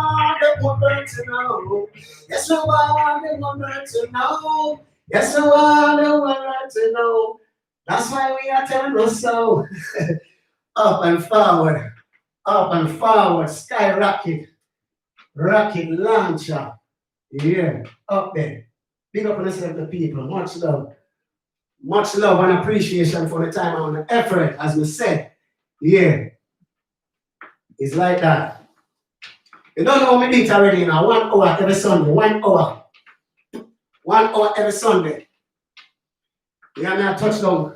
want to know. Yes, no one want to know. Yes, no one want to know. That's why we are telling us so. Up and forward, skyrocket, rocket launcher. Yeah, up there. Big up on yourself, the people. Much love and appreciation for the time and the effort, as we said. Yeah, it's like that. You don't know me beat already now. 1 hour every Sunday. 1 hour. 1 hour every Sunday. Yeah, me a touchdown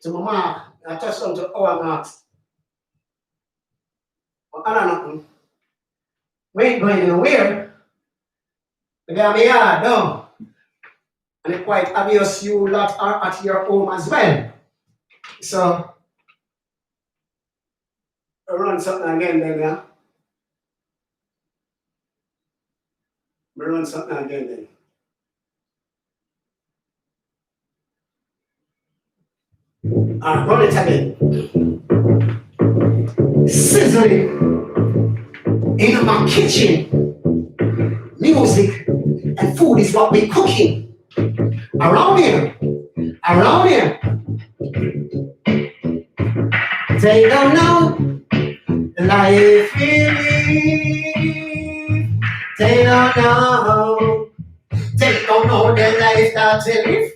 to my mark. I touchdown to our marks. But I don't know. We ain't going anywhere. We got me yard down. And it's quite obvious you lot are at your home as well. So, I'll run something again then, yeah? I'll run something again then. Run it again. Sizzling in my kitchen. Music and food is what we're cooking. Around here. They don't know the life we live. They don't know. They don't know the life that we live.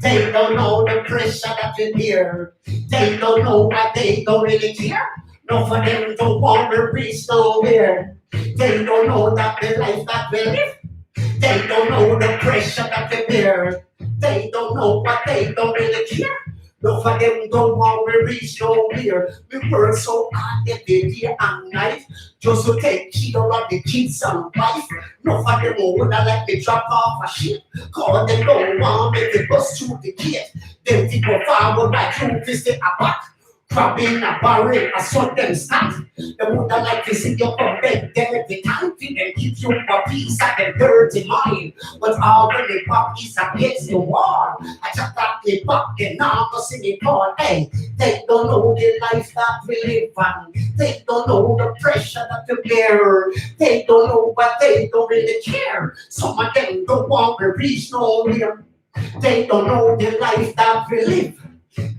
They don't know the pressure that we bear. They don't know what they don't really care. No for them don't want to reach nowhere. They don't know that the life that we live. They don't know the pressure that we bear. They don't know what they don't really care. No for them don't want to reach nowhere. We work so hard every day and night just to take care of the kids and wife. No for them wanna let me drop off a ship. Cause they don't want me to bust through the gate. Then people forward like you to stay back. Crabbing a barrel, a sudden start. They would have like to see you come back them every time. Then give you a piece of the dirty mind. But all when they pop is against the wall. I just got the pop, they now go sing it all. Hey, they don't know the life that we live on. They don't know the pressure that we bear. They don't know what they don't really care. Some of them don't want to reach nowhere. They don't know the life that we live.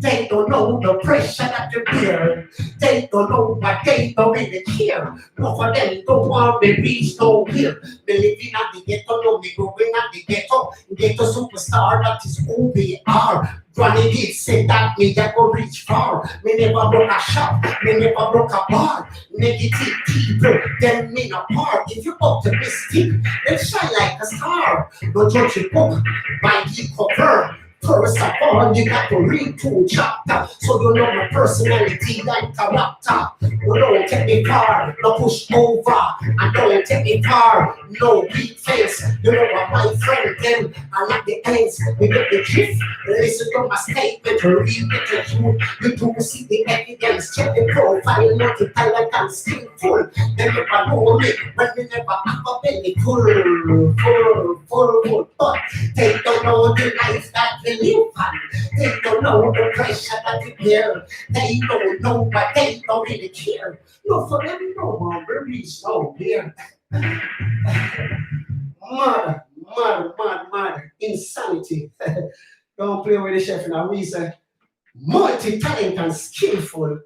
They don't know the pressure that you bear. They don't know what they don't really care. No for them don't want to reach nowhere. Me living at the ghetto, no me going at the ghetto. Ghetto superstar, that is who we are. Granny did say that me that go reach far. Me never broke a shop, me never broke a bar. Negative people, them mean apart. If you optimistic, then shine like a star. No judge a book by the cover. First of all, you got to read 2 chapters so you know my personality and character. You don't take me far, no push over, and don't take me far, no weak face. You know what my friend them, I like the ends, we get the drift. Listen to my statement, read the truth. You do see the evidence, check the profile, multi-talent and skillful. They never know me when we never have a belly full. But they don't know the life that we live on. They don't know the pressure that we bear. They don't know what they don't really care. No, for them, no one will reach nowhere. Mad. Insanity. Don't play with the chef now. We say multi-talent and skillful.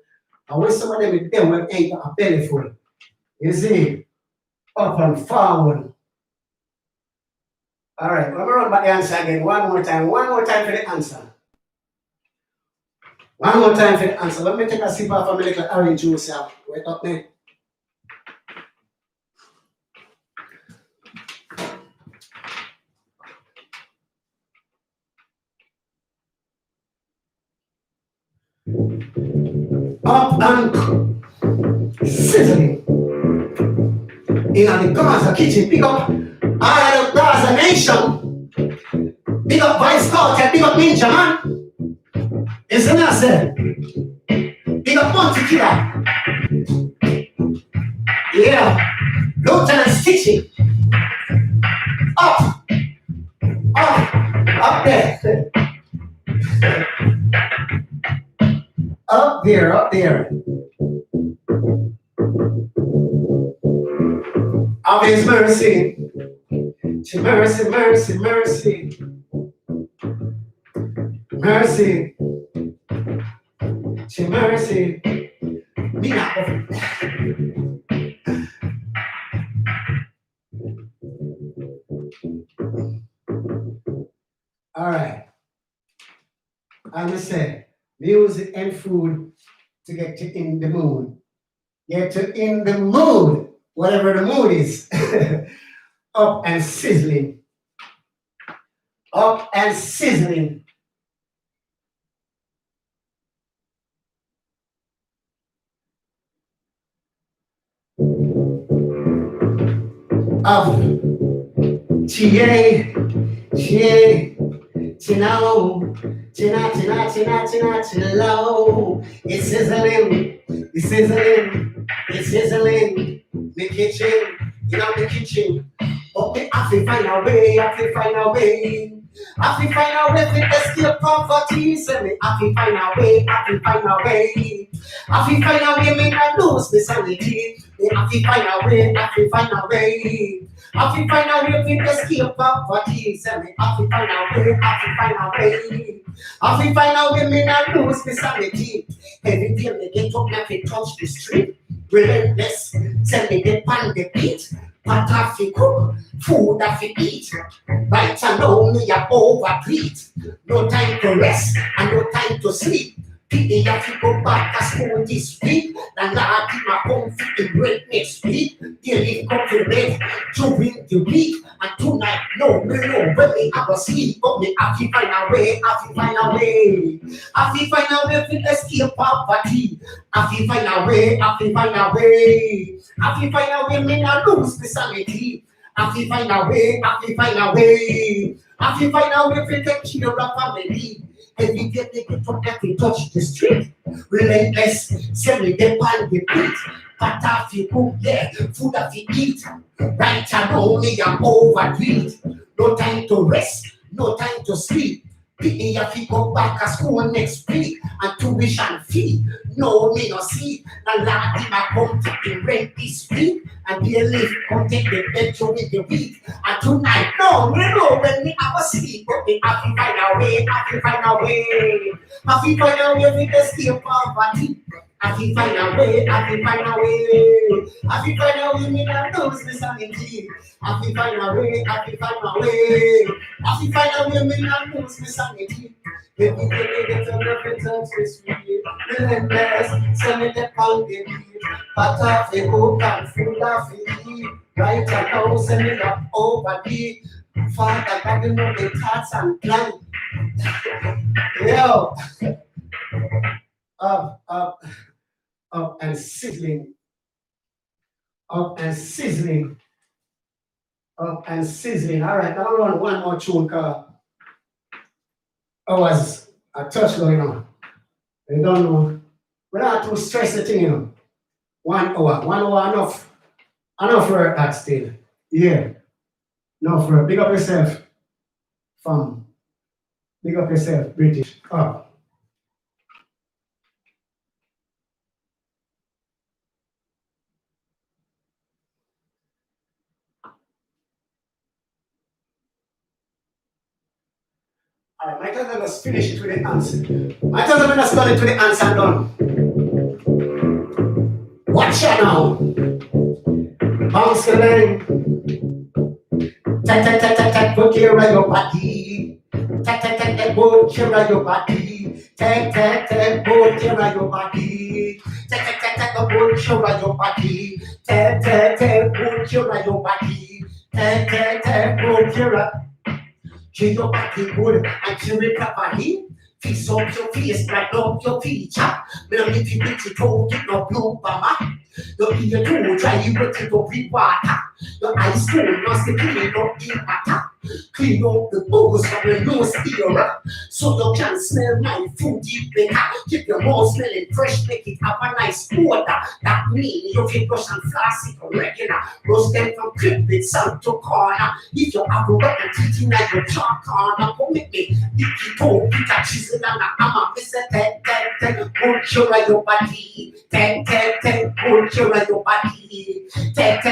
And when some of them with them will ain't got a belly full. You see, up and forward. All right, let me run back the answer again. One more time. One more time for the answer. One more time for the answer. Let me take a sip of a little orange juice here. Wait up there. Up and sizzling. In the Gaza kitchen, pick up all the Gaza nation. Pick up Vice Scout, pick up Ninja Man. Listen, I said. Pick up Monty Killer. Yeah. Lieutenant Stitching. Up. Up there. Up there, up there. Of His mercy. Mercy, mercy, mercy. Mercy. Mercy. Me not. All right. I will say music and food to get you in the mood. Get you in the mood, whatever the mood is. Up and sizzling. Up and sizzling. Up. Chie. Chino, chino. It's sizzling, it's sizzling. The kitchen, the kitchen. Okay, I feel find a way, I feel find a way. I feel find a way to escape poverty. Say me, I feel find a way, I feel find a way. I feel find a way, me not lose the sanity. I feel find a way, I feel find a way. I feel find a way to escape poverty. Say me, I feel find a way, I feel find a way. I feel find a way, me not lose the sanity. Every day me get up, me touch the street. Relentless, tell me get on the beat. Pot have to cook, food have to eat. Right now me a overeat. No time to rest and no time to sleep. People have to go back to school this week. And Lord give my home for the break next week. Daily come to bed during the week. And tonight, no, when me I go sleep. But me I feel find a way, I feel find a way. I feel find a way to escape poverty. I feel find a way, I feel find a way. I feel find a way, me not lose the sanity. I feel find a way, I feel find a way. I feel find a way to take care of family. Every day they get up there to touch the street. Relentless, send me them on the beat. But I feel cook, yeah, food I feel eat. Right now me I'm overeat. No time to rest, no time to sleep. People have to go back to school next week. And tuition fee, no me no see. And Lord him a come take the rent this week. And they live come take the petrol with the week. And tonight, no, me know when me have a sleep. But me have to find a way, have to find a way. Have to find a way to escape poverty. Have to find a way, have to find a way. Have to find a way, me not lose the sanity. Have to find a way, have to find a way. Have to find a way, me not lose the sanity. Every day they get a reference this week. Relentless, send me the pound they need. But off the cook and food off the eat. Right now, send me the overeat. Father, God, you know the thoughts and plans. Yo. Up and sizzling. Up and sizzling. Up and sizzling. All right, now run one more tune. I was a touch going on. You don't know. We don't have to stress the thing, you know. 1 hour. 1 hour enough. Enough for that still. Yeah. Enough for big up yourself. Fam. Big up yourself, British. Up. Alright, my cousin just finish it with the answer. My cousin just done it with the answer done. Watch out now. Bounce the leg. Take care of your body. Take care of your body. Take care of your body. Take care of your body. Take care of your body. Take care of keep your body good and keep it properly. Fix up your face, bright up your feature. Maybe if you get it cold, get no blue mama. You'll be a tool, try you put it up with water. Your eyes cool, must be clean up the matter. Clean up the booze from your nose ear. So you can smell my food deep better. Keep your mouth smelling fresh, make it have a nice odor. That means you can brush and floss it regular. Roast them from crib with salt to corner. If you have a rotten teeth in your chalk corner, come with me. If you don't pick a chisel and a hammer, miss a put your right your body. Put your right your body. Put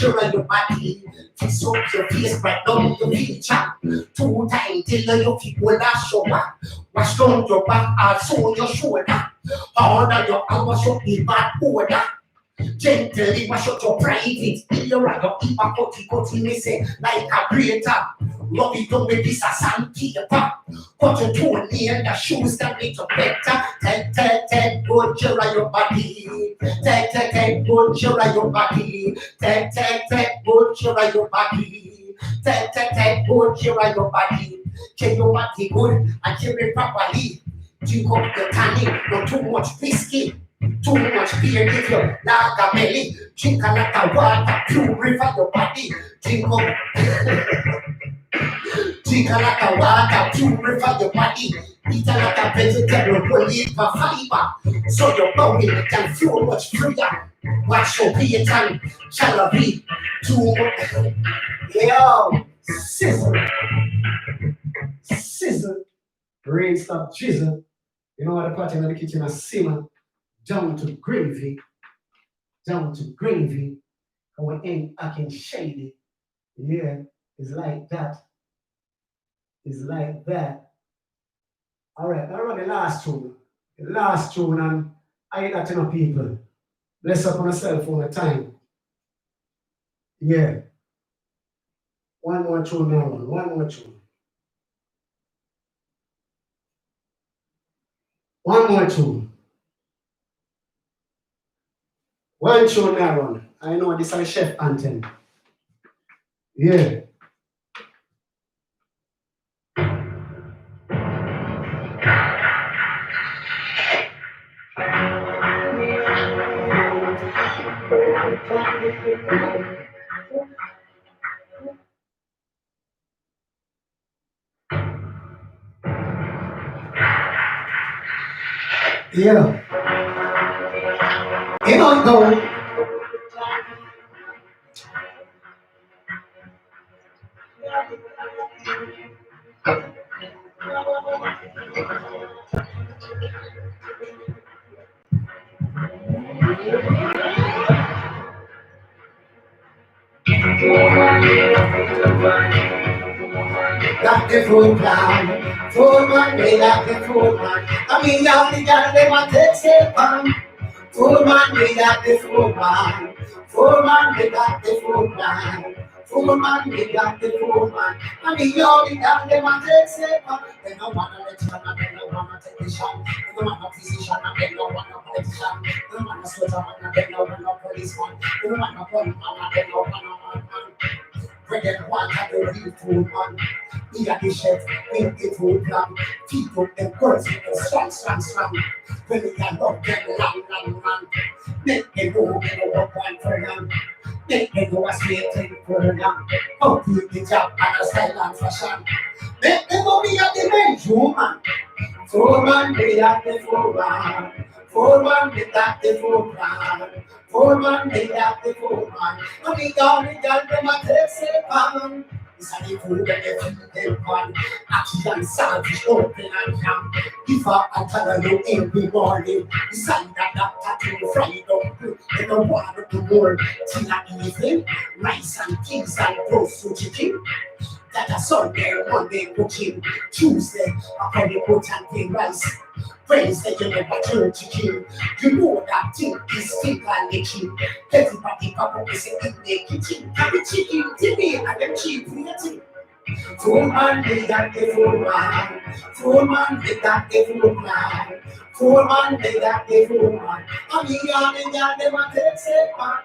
your right your body. Fix up your face right down your feature. 2 times till your feet will show up. Wash down your back, also your shoulder. Harder your arm, wash up the bad order. Gently wash out your private ear and your ipa koti me say like a creator. Rub it on with this sandpaper. Cut your toe near the shoes that make you better. Take good care of your body. Take good care of your body. Take good care of your body. Take good care of your body. Keep your body good and keep it properly. Drink up your tonic, not too much whiskey. Too much beer give you like a belly. Drink a lot of water, purify your body. Drink a lot of water, purify your body. Eat a lot of vegetable, live for fiber. So your body can flow much freer. Watch your beer and shall be too much. Yo, sizzle, rain stop jizzle. You know what the pot in the kitchen is simmer. Down to gravy. And when ain't I can shade it. Yeah, it's like that. Alright, I run the last tune, and I ain't that enough people. Bless up on a cell phone at time. Yeah. One more tune now, one more tune. One tune now run. I know this is chef anthem. Yeah. Yeah. Here I go. Got the food plan, food man, they got the food man. I mean, y'all the girl, they want to take on. Food man, they got the food man. Food man, they got the food man. Food man, they got the food man. I mean, y'all the girl, they want to take on. They don't want to let you and they don't want to take the shot. They don't want a physician and they don't want a politician. They don't want a soldier and they don't want a policeman. They don't want a policeman and they don't want a man. Bring it one at the real food man. We are the chef, we the food plan. People and girls with the strong. When we can love them, long. Make them go, work one for them. Make them go a straight thing for them. Complete the job and a style and fashion. Make them go be at the main human. Food man, we are the food man. Food man, we got the food man. Food man, we got the food man. And we got them a take pan. It's a food that they feed them on. Action, salvage, open and ham. If I tell you every morning, decide that tattoo fried up good. They don't want to do more till I evening. Rice and things and roast chicken. That a Sunday, Monday cooking. Tuesday, I call you put and pay rice. Friends that you never turn to kill. You know that thing is still on the queue. Everybody pop up is in the kitchen. Carry chicken, Timmy, and them cheap waiting. Full man, they got the full man. Full man, they got the full man. Full man, they got the full man. And the young, they got them a take step man.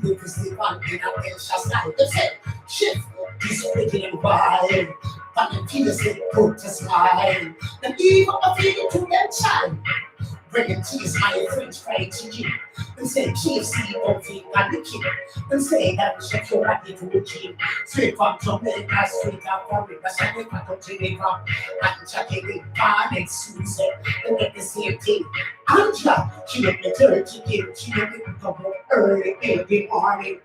The Christy man, they got them shots like they said. Shift, this wicked and wild. But the tears they put to smile. The evil of it to them child. Bringing cheese, my French fried chicken. And say KFC open and the kid. And say that check your body to the gym. Straight from Jamaica, straight out from River, Jamaica to Jamaica. And checking it, panic, Susan. And get the same thing. Anja, she let me turn chicken. She let me come up early every morning.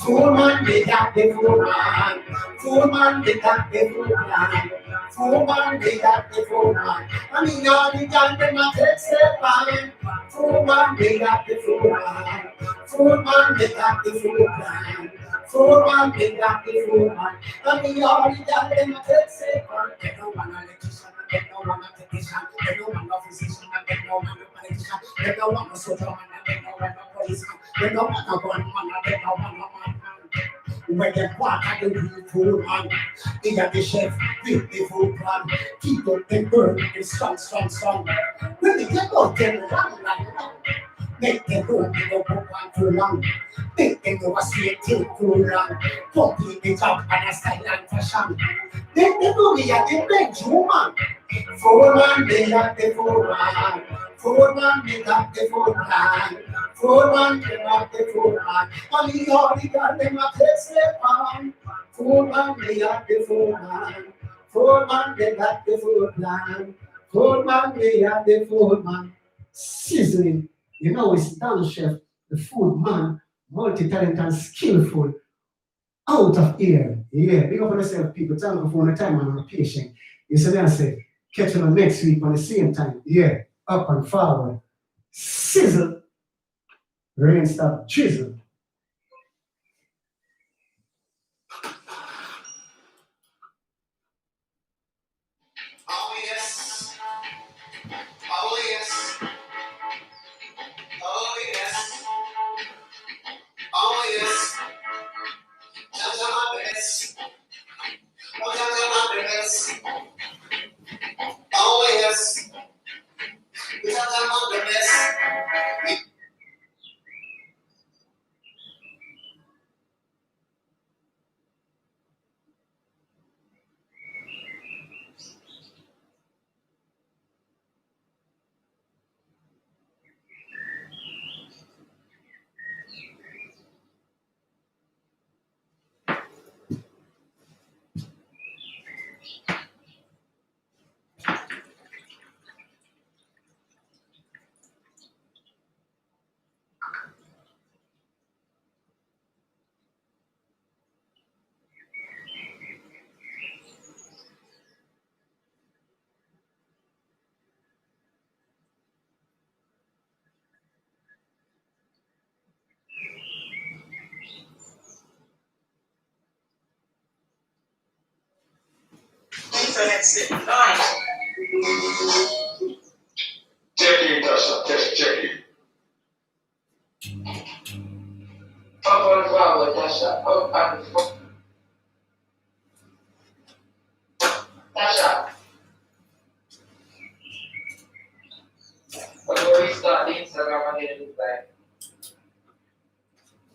Full man, they got the full man. Full man, they got the full man. Full man, they got the full man. I mean, all the time, they might take step on. Full man, they got the full man. Full man, they got the full man. Full man, they got the full man. I mean, all the time, they might take step on. They don't want an electrician, they don't want a technician, they don't want a physician, they don't want a politician, they don't want a soldier man, they don't want a policeman, they don't want a gunman, they don't want a man. When they walk at the real full man, they are the chef with the full plan. Keep up the burn, the strong. When they get out, they run. Make them go, they don't go on too long. Make them go a straight till too long. Complete the job and a style and fashion. Then they know me at the bench, woman. Full man, they got the full man. Full man, they got the full man. Full man, they got the full man. Only all the God, they might take step on. Full man, they got the full man. Full man, they got the full man. Full man, they got the full man. Sizzling. You know, it's done, chef, the food man, multi-talented and skillful, out of here. Yeah, big up on yourself, people. Thank you for the time and I'm patient. You see me, I say, catch you on next week on the same time. Yeah, up and forward. Sizzle. Rain stop, chisel. Oh, yes. Oh, yes. Oh, yes. Oh, yes. Jaja my best. Oh, Jaja my best. Oh, yes. Jaja my best. So that's it. Nice. Checking, Tasha. Checking. Up on the flower, Tasha. Up on the floor.